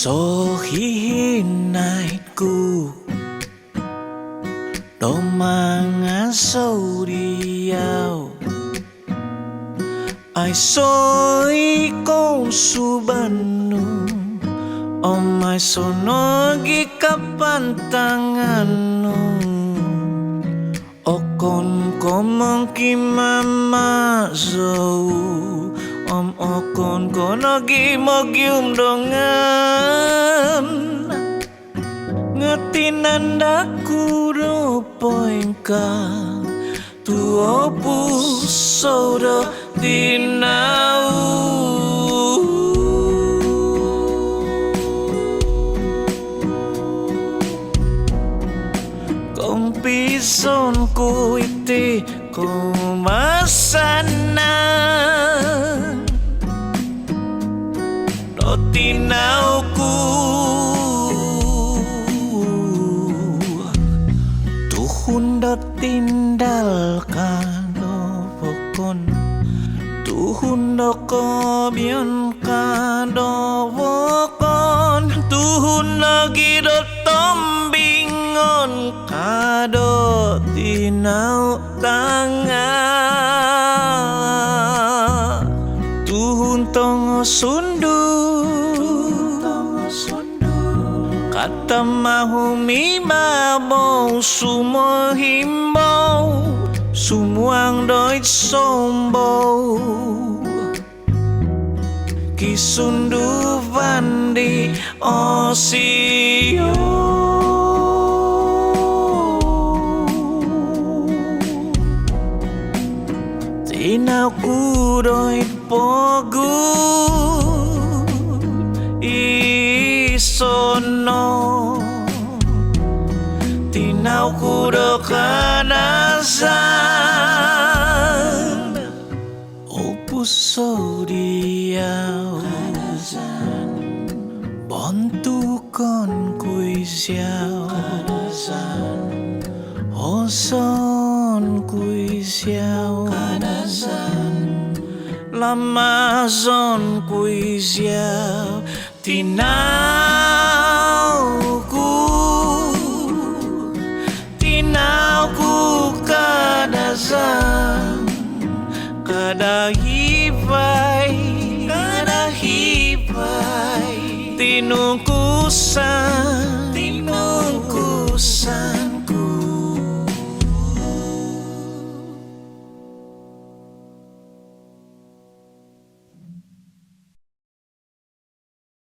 So hihinaitku do mga sauriyaw ay soy ko subanu o may sonogi kapantanganu o kon komong kimamazau okon konogi mogium dongan ngetinandaku rupoingka tuo pusodo tinau kong pison kuiti kumasana tinauku tuhun do tindalkan do pokon tuhun do kobion ka do pokon tuhun lagi do tombingon ka do tinau tangan tuhun tongo sundu kata mahumi mabong sumo himbau sumuang doit sombo kisundu vandi osio tinauku doit pogu sono tinauku do kanasan opuso diau bontukon kuisiau oson kuisiau lamazon kuisiau tinauku kadazan kada hipai tinuku sa